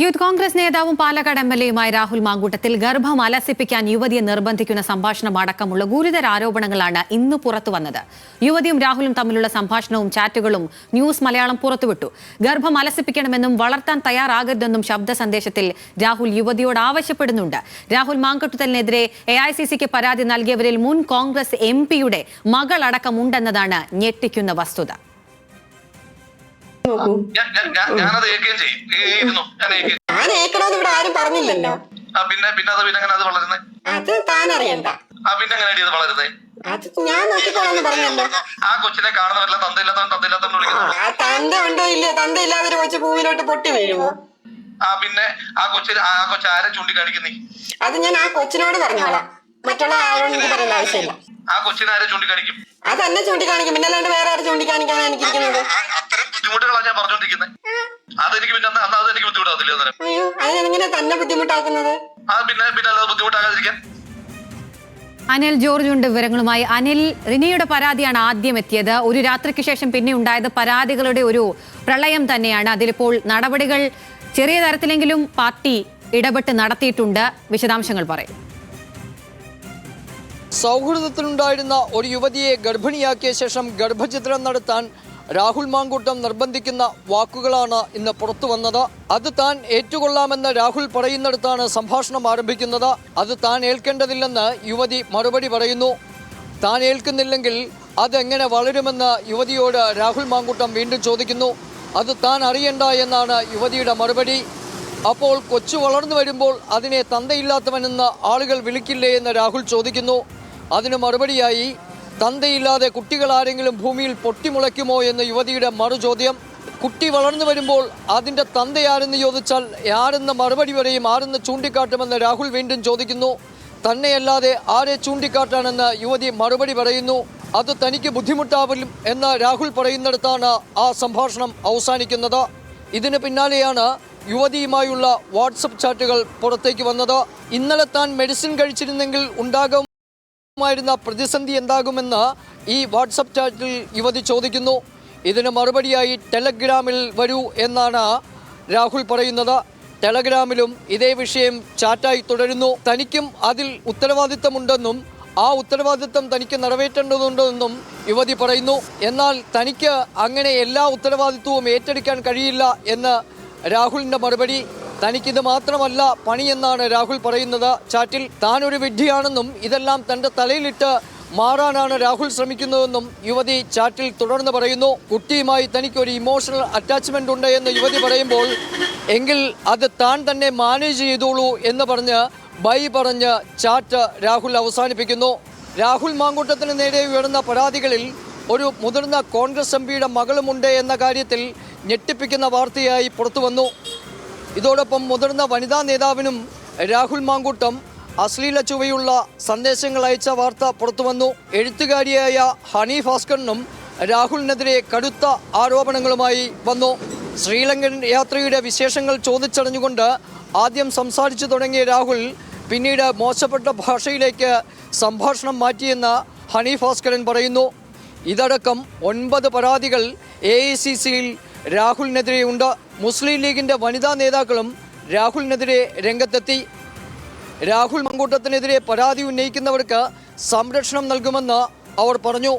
Youth Congress നേതാവും പാലക്കാട് എംഎൽഎയുമായ രാഹുൽ മാങ്കൂട്ടത്തിൽ ഗർഭം അലസിപ്പിക്കാൻ യുവതിയെ നിർബന്ധിക്കുന്ന സംഭാഷണം അടക്കമുള്ള ഗുരുതര ആരോപണങ്ങളാണ് ഇന്ന് പുറത്തുവന്നത്. യുവതിയും രാഹുലും തമ്മിലുള്ള സംഭാഷണവും ചാറ്റുകളും ന്യൂസ് മലയാളം പുറത്തുവിട്ടു. ഗർഭം അലസിപ്പിക്കണമെന്നും വളർത്താൻ തയ്യാറാകരുതെന്നും ശബ്ദ സന്ദേശത്തിൽ രാഹുൽ യുവതിയോട് ആവശ്യപ്പെടുന്നുണ്ട്. രാഹുൽ മാങ്കൂട്ടത്തിനെതിരെ എഐസിസിക്ക് പരാതി നൽകിയവരിൽ മുൻ കോൺഗ്രസ് എംപിയുടെ മകളടക്കമുണ്ടെന്നതാണ് ഞെട്ടിക്കുന്ന വസ്തുത. ആരും പറഞ്ഞില്ലല്ലോ. അത് താൻ അറിയണ്ട. ഞാൻ നോക്കിക്കോളാന്ന് പറഞ്ഞല്ലോ. തന്ത ഉണ്ടോ ഇല്ലയോ? തന്ത ഇല്ലാതൊരു കൊച്ചു ഭൂമിയിലോട്ട് പൊട്ടി വീഴുമോ? അത് ഞാൻ ആ കൊച്ചിനോട് പറഞ്ഞോളാം. മറ്റുള്ള ആരോടും എനിക്ക് പറയേണ്ട ആവശ്യമില്ല. അത് എന്നെ ചൂണ്ടിക്കാണിക്കും. പിന്നല്ലാണ്ട് വേറെ ആരും ചൂണ്ടിക്കാണിക്കാനാണ് എനിക്കിരിക്കുന്നത്. അയ്യോ, അതിനെങ്ങനെ തന്നെ ബുദ്ധിമുട്ടാക്കുന്നത്? അനിൽ ജോർജ് ഉണ്ട് വിവരങ്ങളുമായി. അനിൽ, റിനിയുടെ പരാതിയാണ് ആദ്യം എത്തിയത്. ഒരു രാത്രിക്ക് ശേഷം പിന്നെ ഉണ്ടായത് പരാതികളുടെ ഒരു പ്രളയം തന്നെയാണ്. അതിലിപ്പോൾ നടപടികൾ ചെറിയ തരത്തിലെങ്കിലും പാർട്ടി ഇടപെട്ട് നടത്തിയിട്ടുണ്ട്. വിശദാംശങ്ങൾ പറയും. സൗഹൃദത്തിലുണ്ടായിരുന്ന ഒരു യുവതിയെ ഗർഭിണിയാക്കിയ ശേഷം ഗർഭഛിദ്രം നടത്താൻ രാഹുൽ മാങ്കൂട്ടം നിർബന്ധിക്കുന്ന വാക്കുകളാണ് ഇന്ന് പുറത്തു വന്നത്. അത് താൻ ഏറ്റുകൊള്ളാമെന്ന് രാഹുൽ പറയുന്നിടത്താണ് സംഭാഷണം ആരംഭിക്കുന്നത്. അത് താൻ ഏൽക്കേണ്ടതില്ലെന്ന് യുവതി മറുപടി പറയുന്നു. താൻ ഏൽക്കുന്നില്ലെങ്കിൽ അതെങ്ങനെ വളരുമെന്ന് യുവതിയോട് രാഹുൽ മാങ്കൂട്ടം വീണ്ടും ചോദിക്കുന്നു. അത് താൻ അറിയണ്ട എന്നാണ് യുവതിയുടെ മറുപടി. അപ്പോൾ കൊച്ചു വളർന്നു വരുമ്പോൾ അതിനെ തന്തയില്ലാത്തവനെന്ന് ആളുകൾ വിളിക്കില്ലേ എന്ന് രാഹുൽ ചോദിക്കുന്നു. അതിന് മറുപടിയായി തന്തയില്ലാതെ കുട്ടികൾ ആരെങ്കിലും ഭൂമിയിൽ പൊട്ടിമുളയ്ക്കുമോ എന്ന് യുവതിയുടെ മറുചോദ്യം. കുട്ടി വളർന്നു വരുമ്പോൾ അതിൻ്റെ തന്തയാരെന്ന് ചോദിച്ചാൽ ആരെന്ന് മറുപടി പറയും, ആരെന്ന് ചൂണ്ടിക്കാട്ടുമെന്ന് രാഹുൽ വീണ്ടും ചോദിക്കുന്നു. തന്നെയല്ലാതെ ആരെ ചൂണ്ടിക്കാട്ടാനെന്ന് യുവതി മറുപടി പറയുന്നു. അത് തനിക്ക് ബുദ്ധിമുട്ടാവില്ല എന്ന് രാഹുൽ പറയുന്നിടത്താണ് ആ സംഭാഷണം അവസാനിക്കുന്നത്. ഇതിന് പിന്നാലെയാണ് യുവതിയുമായുള്ള വാട്സപ്പ് ചാറ്റുകൾ പുറത്തേക്ക് വന്നത്. ഇന്നലെ താൻ മെഡിസിൻ കഴിച്ചിരുന്നെങ്കിൽ ഉണ്ടാകുമായിരുന്ന പ്രതിസന്ധി എന്താകുമെന്ന് ഈ വാട്സപ്പ് ചാറ്റിൽ യുവതി ചോദിക്കുന്നു. ഇതിന് മറുപടിയായി ടെലഗ്രാമിൽ വരൂ എന്നാണ് രാഹുൽ പറയുന്നത്. ടെലഗ്രാമിലും ഇതേ വിഷയം ചാറ്റായി തുടരുന്നു. തനിക്കും അതിൽ ഉത്തരവാദിത്തമുണ്ടെന്നും ആ ഉത്തരവാദിത്തം തനിക്ക് നിറവേറ്റേണ്ടതുണ്ടെന്നും യുവതി പറയുന്നു. എന്നാൽ തനിക്ക് അങ്ങനെ എല്ലാ ഉത്തരവാദിത്വവും ഏറ്റെടുക്കാൻ കഴിയില്ല എന്ന് രാഹുലിൻ്റെ മറുപടി. തനിക്കിത് മാത്രമല്ല പണിയെന്നാണ് രാഹുൽ പറയുന്നത് ചാറ്റിൽ. താനൊരു വിഡ്ഢിയാണെന്നും ഇതെല്ലാം തൻ്റെ തലയിലിട്ട് മാറാനാണ് രാഹുൽ ശ്രമിക്കുന്നതെന്നും യുവതി ചാറ്റിൽ തുടർന്ന് പറയുന്നു. കുട്ടിയുമായി തനിക്കൊരു ഇമോഷണൽ അറ്റാച്ച്മെൻ്റ് ഉണ്ട് എന്ന് യുവതി പറയുമ്പോൾ എങ്കിൽ അത് താൻ തന്നെ മാനേജ് ചെയ്തോളൂ എന്ന് പറഞ്ഞ് ബൈ പറഞ്ഞ് ചാറ്റ് രാഹുൽ അവസാനിപ്പിക്കുന്നു. രാഹുൽ മാങ്കൂട്ടത്തിന് നേരെ ഉയർന്ന പരാതികളിൽ ഒരു മുതിർന്ന കോൺഗ്രസ് എംപിയുടെ മകളുമുണ്ട് എന്ന കാര്യത്തിൽ ഞെട്ടിപ്പിക്കുന്ന വാർത്തയായി പുറത്തു വന്നു. ഇതോടൊപ്പം മുതിർന്ന വനിതാ നേതാവിനും രാഹുൽ മാങ്കൂട്ടം അശ്ലീല ചുവയുള്ള സന്ദേശങ്ങൾ അയച്ച വാർത്ത പുറത്തുവന്നു. എഴുത്തുകാരിയായ ഹണി ഭാസ്കറിനും രാഹുലിനെതിരെ കടുത്ത ആരോപണങ്ങളുമായി വന്നു. ശ്രീലങ്കൻ യാത്രയുടെ വിശേഷങ്ങൾ ചോദിച്ചറിഞ്ഞുകൊണ്ട് ആദ്യം സംസാരിച്ചു തുടങ്ങിയ രാഹുൽ പിന്നീട് മോശപ്പെട്ട ഭാഷയിലേക്ക് സംഭാഷണം മാറ്റിയെന്ന് ഹണി ഭാസ്കരൻ പറയുന്നു. ഇതടക്കം 9 പരാതികൾ AICCയിൽ രാഹുലിനെതിരെയുണ്ട്. മുസ്ലിം ലീഗിൻ്റെ വനിതാ നേതാക്കളും രാഹുലിനെതിരെ രംഗത്തെത്തി. രാഹുൽ മാങ്കൂട്ടത്തിനെതിരെ പരാതി ഉന്നയിക്കുന്നവർക്ക് സംരക്ഷണം നൽകുമെന്ന് അവർ പറഞ്ഞു.